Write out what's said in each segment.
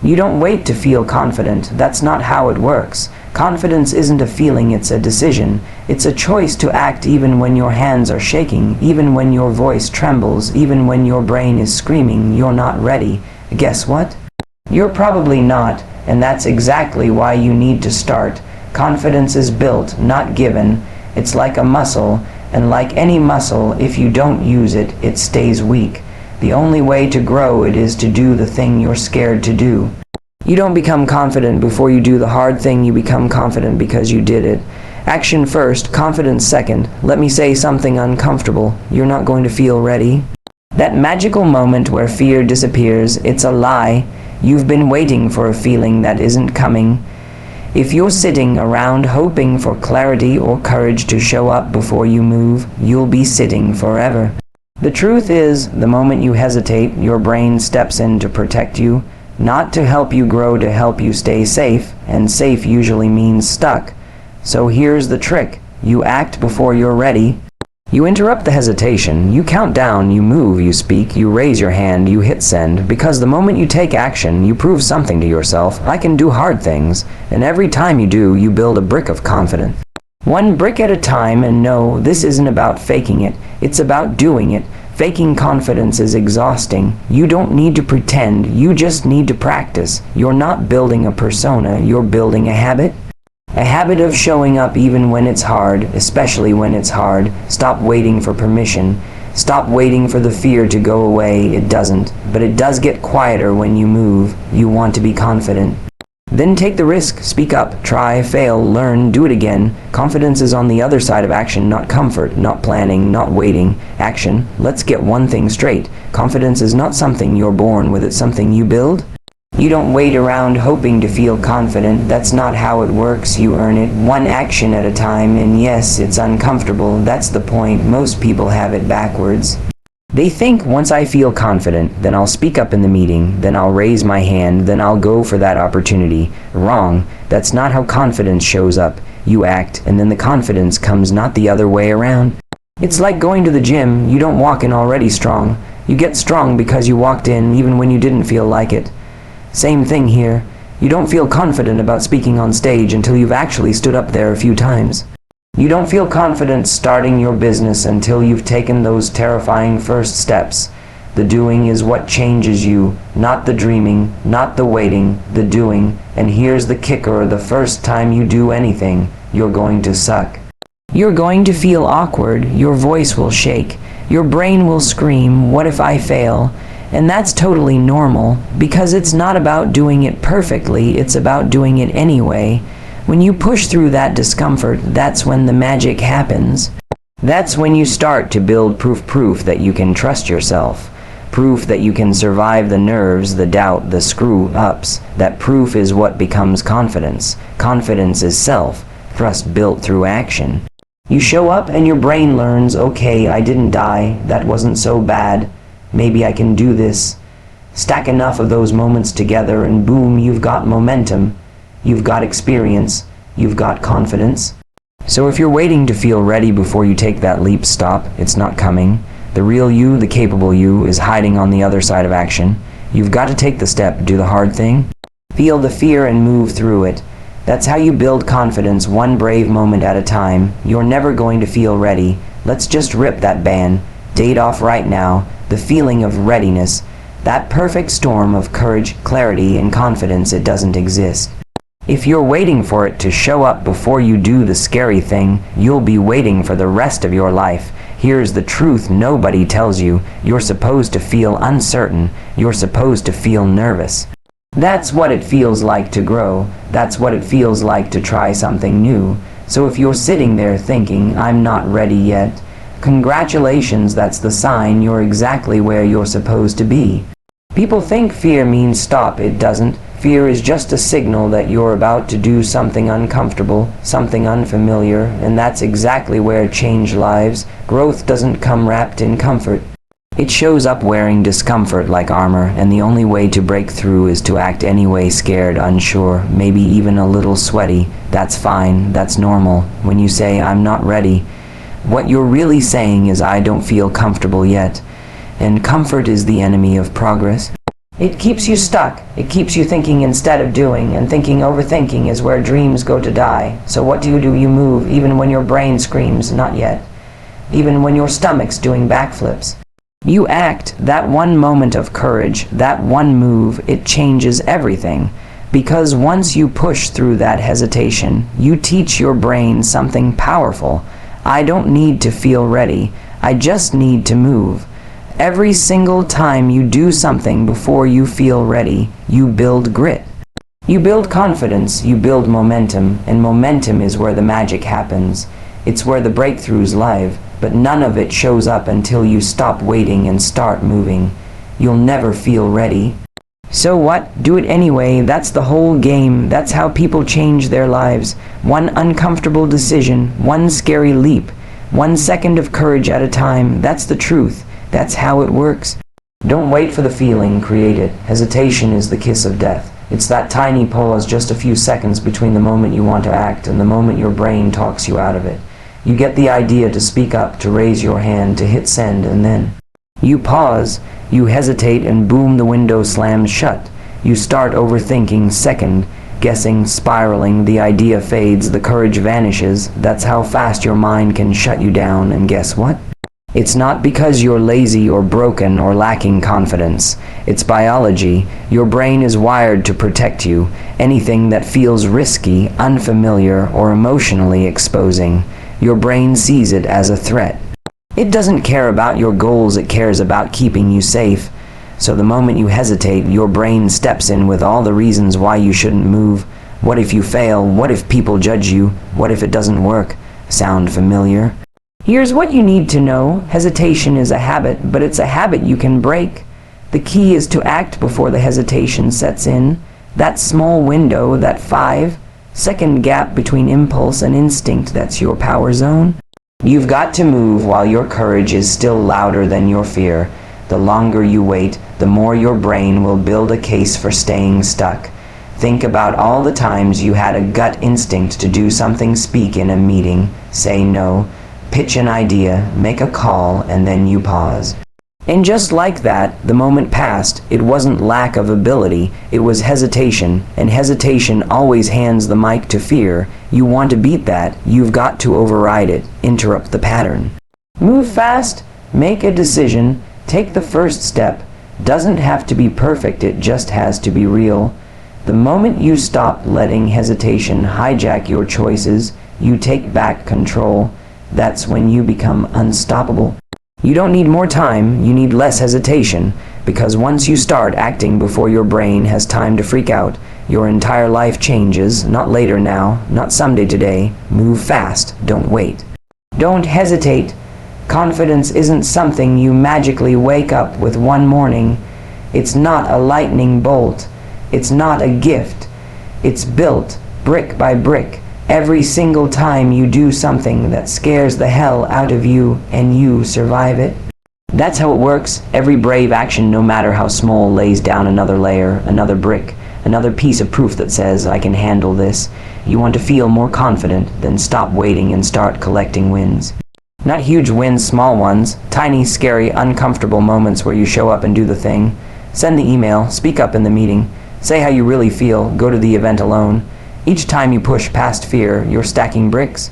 You don't wait to feel confident. That's not how it works. Confidence isn't a feeling, it's a decision. It's a choice to act even when your hands are shaking, even when your voice trembles, even when your brain is screaming you're not ready. Guess what? You're probably not, and that's exactly why you need to start. Confidence is built, not given. It's like a muscle, and like any muscle, if you don't use it, it stays weak. The only way to grow it is to do the thing you're scared to do. You don't become confident before you do the hard thing, you become confident because you did it. Action first, confidence second. Let me say something uncomfortable. You're not going to feel ready. That magical moment where fear disappears, it's a lie. You've been waiting for a feeling that isn't coming. If you're sitting around hoping for clarity or courage to show up before you move, you'll be sitting forever. The truth is, the moment you hesitate, your brain steps in to protect you, not to help you grow, to help you stay safe, and safe usually means stuck. So here's the trick. You act before you're ready. You interrupt the hesitation, you count down, you move, you speak, you raise your hand, you hit send, because the moment you take action, you prove something to yourself. I can do hard things, and every time you do, you build a brick of confidence. One brick at a time, and no, this isn't about faking it, it's about doing it. Faking confidence is exhausting. You don't need to pretend, you just need to practice. You're not building a persona, you're building a habit. A habit of showing up even when it's hard, especially when it's hard. Stop waiting for permission. Stop waiting for the fear to go away. It doesn't, but it does get quieter when you move. You want to be confident. Then take the risk, speak up, try, fail, learn, do it again. Confidence is on the other side of action, not comfort, not planning, not waiting. Action. Let's get one thing straight. Confidence is not something you're born with, it's something you build. You don't wait around hoping to feel confident. That's not how it works. You earn it one action at a time, and yes, it's uncomfortable. That's the point. Most people have it backwards. They think once I feel confident, then I'll speak up in the meeting, then I'll raise my hand, then I'll go for that opportunity. Wrong. That's not how confidence shows up. You act, and then the confidence comes, not the other way around. It's like going to the gym. You don't walk in already strong. You get strong because you walked in even when you didn't feel like it. Same thing here. You don't feel confident about speaking on stage until you've actually stood up there a few times. You don't feel confident starting your business until you've taken those terrifying first steps. The doing is what changes you, not the dreaming, not the waiting, the doing. And here's the kicker, the first time you do anything, you're going to suck. You're going to feel awkward, your voice will shake, your brain will scream, what if I fail? And that's totally normal, because it's not about doing it perfectly, it's about doing it anyway. When you push through that discomfort, that's when the magic happens. That's when you start to build proof that you can trust yourself. Proof that you can survive the nerves, the doubt, the screw-ups. That proof is what becomes confidence. Confidence is self, trust built through action. You show up and your brain learns, okay, I didn't die, that wasn't so bad. Maybe I can do this. Stack enough of those moments together and boom, you've got momentum. You've got experience. You've got confidence. So if you're waiting to feel ready before you take that leap, stop. It's not coming. The real you, the capable you, is hiding on the other side of action. You've got to take the step, do the hard thing. Feel the fear and move through it. That's how you build confidence, one brave moment at a time. You're never going to feel ready. Let's just rip that band. Date off right now. The feeling of readiness. That perfect storm of courage, clarity, and confidence, it doesn't exist. If you're waiting for it to show up before you do the scary thing, you'll be waiting for the rest of your life. Here's the truth nobody tells you. You're supposed to feel uncertain. You're supposed to feel nervous. That's what it feels like to grow. That's what it feels like to try something new. So if you're sitting there thinking, I'm not ready yet, congratulations, that's the sign you're exactly where you're supposed to be. People think fear means stop. It doesn't. Fear is just a signal that you're about to do something uncomfortable, something unfamiliar, and that's exactly where change lies. Growth doesn't come wrapped in comfort. It shows up wearing discomfort like armor, and the only way to break through is to act anyway, scared, unsure, maybe even a little sweaty. That's fine, that's normal. When you say, I'm not ready, what you're really saying is, I don't feel comfortable yet. And comfort is the enemy of progress. It keeps you stuck. It keeps you thinking instead of doing, and overthinking is where dreams go to die. So what do? You move, even when your brain screams, not yet. Even when your stomach's doing backflips. You act. That one moment of courage, that one move, it changes everything. Because once you push through that hesitation, you teach your brain something powerful. I don't need to feel ready. I just need to move. Every single time you do something before you feel ready, you build grit. You build confidence, you build momentum, and momentum is where the magic happens. It's where the breakthroughs live, but none of it shows up until you stop waiting and start moving. You'll never feel ready. So what? Do it anyway. That's the whole game. That's how people change their lives. One uncomfortable decision, one scary leap, 1 second of courage at a time. That's the truth. That's how it works. Don't wait for the feeling, create it. Hesitation is the kiss of death. It's that tiny pause, just a few seconds between the moment you want to act and the moment your brain talks you out of it. You get the idea to speak up, to raise your hand, to hit send, and then you pause, you hesitate, and boom, the window slams shut. You start overthinking, second guessing, spiraling, the idea fades, the courage vanishes. That's how fast your mind can shut you down, and guess what? It's not because you're lazy or broken or lacking confidence. It's biology. Your brain is wired to protect you. Anything that feels risky, unfamiliar, or emotionally exposing, your brain sees it as a threat. It doesn't care about your goals, it cares about keeping you safe. So the moment you hesitate, your brain steps in with all the reasons why you shouldn't move. What if you fail? What if people judge you? What if it doesn't work? Sound familiar? Here's what you need to know. Hesitation is a habit, but it's a habit you can break. The key is to act before the hesitation sets in. That small window, that 5-second gap between impulse and instinct, that's your power zone. You've got to move while your courage is still louder than your fear. The longer you wait, the more your brain will build a case for staying stuck. Think about all the times you had a gut instinct to do something, speak in a meeting, say no, pitch an idea, make a call, and then you pause. And just like that, the moment passed. It wasn't lack of ability, it was hesitation, and hesitation always hands the mic to fear. You want to beat that, you've got to override it, interrupt the pattern. Move fast, make a decision, take the first step. Doesn't have to be perfect, it just has to be real. The moment you stop letting hesitation hijack your choices, you take back control. That's when you become unstoppable. You don't need more time, you need less hesitation, because once you start acting before your brain has time to freak out, your entire life changes, not later now, not someday today. Move fast, don't wait. Don't hesitate. Confidence isn't something you magically wake up with one morning. It's not a lightning bolt. It's not a gift. It's built brick by brick. Every single time you do something that scares the hell out of you and you survive it. That's how it works. Every brave action, no matter how small, lays down another layer, another brick, another piece of proof that says, I can handle this. You want to feel more confident, then stop waiting and start collecting wins. Not huge wins, small ones. Tiny, scary, uncomfortable moments where you show up and do the thing. Send the email, speak up in the meeting, say how you really feel, go to the event alone. Each time you push past fear, you're stacking bricks.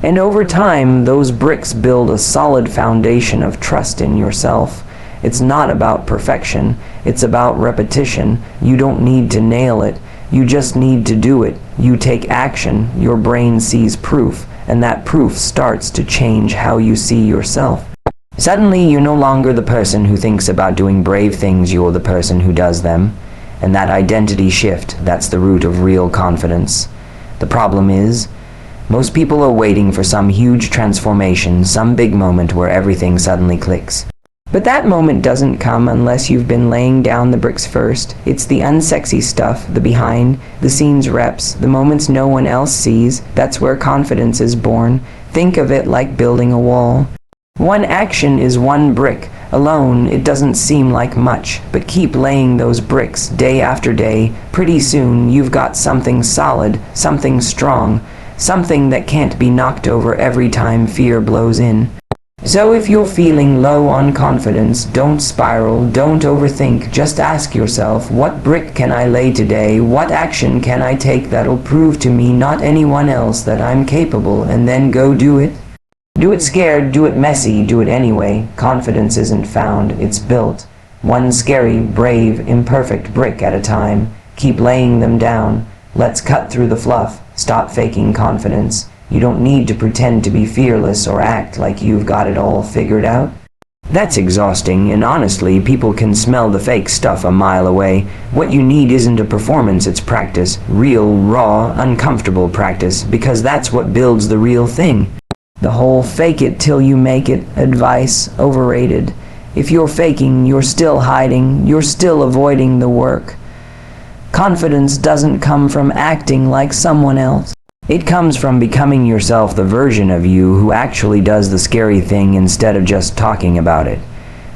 And over time, those bricks build a solid foundation of trust in yourself. It's not about perfection, it's about repetition. You don't need to nail it, you just need to do it. You take action, your brain sees proof, and that proof starts to change how you see yourself. Suddenly, you're no longer the person who thinks about doing brave things, you're the person who does them. And that identity shift, that's the root of real confidence. The problem is, most people are waiting for some huge transformation, some big moment where everything suddenly clicks. But that moment doesn't come unless you've been laying down the bricks first. It's the unsexy stuff, the behind the scenes reps, the moments no one else sees. That's where confidence is born. Think of it like building a wall. One action is one brick. Alone, it doesn't seem like much, but keep laying those bricks day after day. Pretty soon, you've got something solid, something strong, something that can't be knocked over every time fear blows in. So if you're feeling low on confidence, don't spiral, don't overthink. Just ask yourself, what brick can I lay today? What action can I take that'll prove to me, not anyone else, that I'm capable? And then go do it. Do it scared, do it messy, do it anyway. Confidence isn't found, it's built. One scary, brave, imperfect brick at a time. Keep laying them down. Let's cut through the fluff. Stop faking confidence. You don't need to pretend to be fearless or act like you've got it all figured out. That's exhausting, and honestly, people can smell the fake stuff a mile away. What you need isn't a performance, it's practice. Real, raw, uncomfortable practice, because that's what builds the real thing. The whole fake it till you make it advice, overrated. If you're faking, you're still hiding, you're still avoiding the work. Confidence doesn't come from acting like someone else. It comes from becoming yourself, the version of you who actually does the scary thing instead of just talking about it.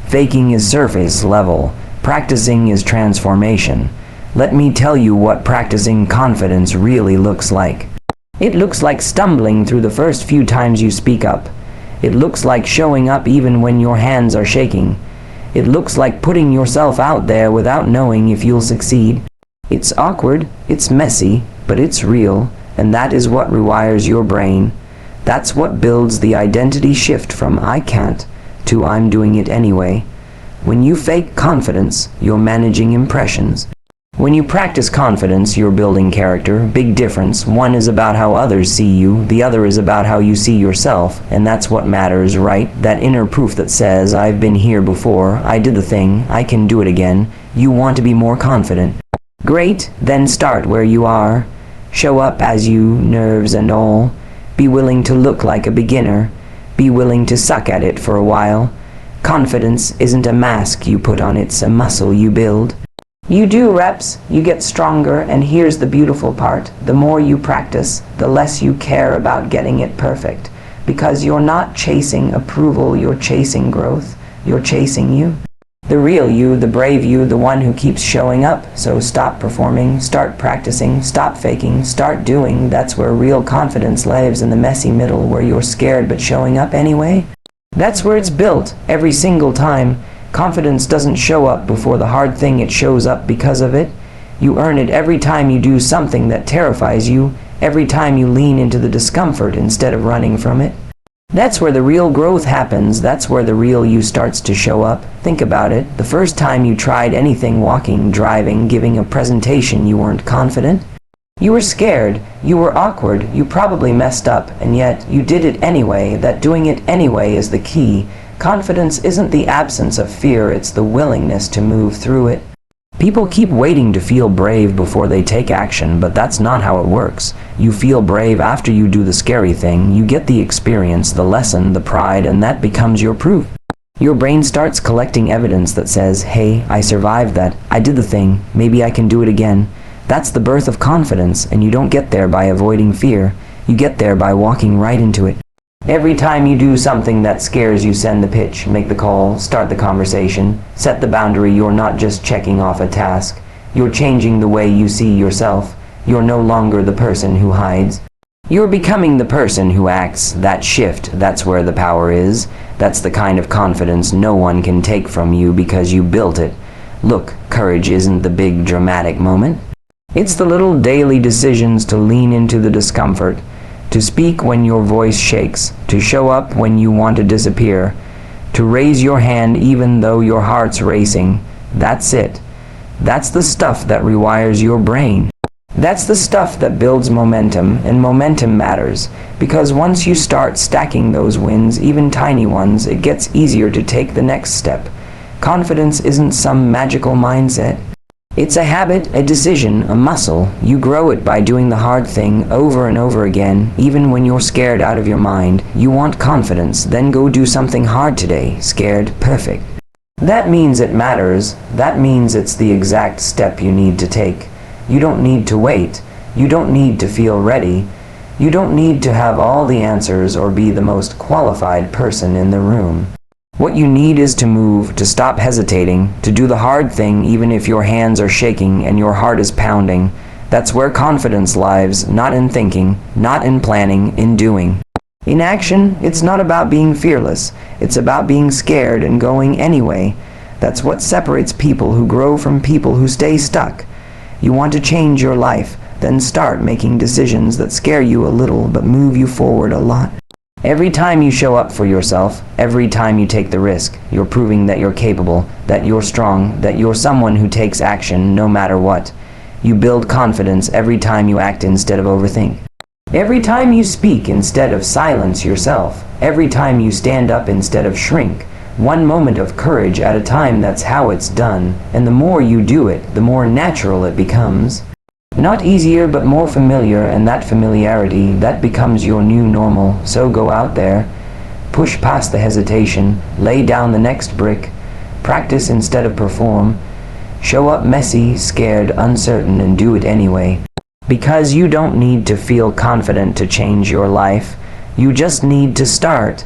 Faking is surface level. Practicing is transformation. Let me tell you what practicing confidence really looks like. It looks like stumbling through the first few times you speak up. It looks like showing up even when your hands are shaking. It looks like putting yourself out there without knowing if you'll succeed. It's awkward, it's messy, but it's real. And that is what rewires your brain. That's what builds the identity shift from I can't to I'm doing it anyway. When you fake confidence, you're managing impressions. When you practice confidence, you're building character. Big difference. One is about how others see you, the other is about how you see yourself. And that's what matters, right? That inner proof that says, I've been here before, I did the thing, I can do it again. You want to be more confident. Great, then start where you are. Show up as you, nerves and all. Be willing to look like a beginner. Be willing to suck at it for a while. Confidence isn't a mask you put on, it's a muscle you build. You do reps, you get stronger, and here's the beautiful part. The more you practice, the less you care about getting it perfect. Because you're not chasing approval, you're chasing growth. You're chasing you. The real you, the brave you, the one who keeps showing up. So stop performing, start practicing, stop faking, start doing. That's where real confidence lives, in the messy middle, where you're scared but showing up anyway. That's where it's built, every single time. Confidence doesn't show up before the hard thing, it shows up because of it. You earn it every time you do something that terrifies you, every time you lean into the discomfort instead of running from it. That's where the real growth happens. That's where the real you starts to show up. Think about it. The first time you tried anything, walking, driving, giving a presentation, you weren't confident. You were scared. You were awkward. You probably messed up, and yet you did it anyway. That doing it anyway is the key. Confidence isn't the absence of fear, it's the willingness to move through it. People keep waiting to feel brave before they take action, but that's not how it works. You feel brave after you do the scary thing. You get the experience, the lesson, the pride, and that becomes your proof. Your brain starts collecting evidence that says, hey, I survived that. I did the thing. Maybe I can do it again. That's the birth of confidence, and you don't get there by avoiding fear. You get there by walking right into it. Every time you do something that scares you, send the pitch, make the call, start the conversation, set the boundary. You're not just checking off a task. You're changing the way you see yourself. You're no longer the person who hides. You're becoming the person who acts. That shift, that's where the power is. That's the kind of confidence no one can take from you because you built it. Look, courage isn't the big dramatic moment. It's the little daily decisions to lean into the discomfort, to speak when your voice shakes, to show up when you want to disappear, to raise your hand even though your heart's racing. That's it. That's the stuff that rewires your brain. That's the stuff that builds momentum, and momentum matters, because once you start stacking those wins, even tiny ones, it gets easier to take the next step. Confidence isn't some magical mindset. It's a habit, a decision, a muscle. You grow it by doing the hard thing over and over again, even when you're scared out of your mind. You want confidence, then go do something hard today. Scared, perfect. That means it matters. That means it's the exact step you need to take. You don't need to wait. You don't need to feel ready. You don't need to have all the answers or be the most qualified person in the room. What you need is to move, to stop hesitating, to do the hard thing even if your hands are shaking and your heart is pounding. That's where confidence lives, not in thinking, not in planning, in doing. In action, it's not about being fearless. It's about being scared and going anyway. That's what separates people who grow from people who stay stuck. You want to change your life, then start making decisions that scare you a little but move you forward a lot. Every time you show up for yourself, every time you take the risk, you're proving that you're capable, that you're strong, that you're someone who takes action no matter what. You build confidence every time you act instead of overthink. Every time you speak instead of silence yourself. Every time you stand up instead of shrink. One moment of courage at a time, that's how it's done. And the more you do it, the more natural it becomes. Not easier, but more familiar, and that familiarity, that becomes your new normal. So go out there, push past the hesitation, lay down the next brick, practice instead of perform, show up messy, scared, uncertain, and do it anyway. Because you don't need to feel confident to change your life. You just need to start.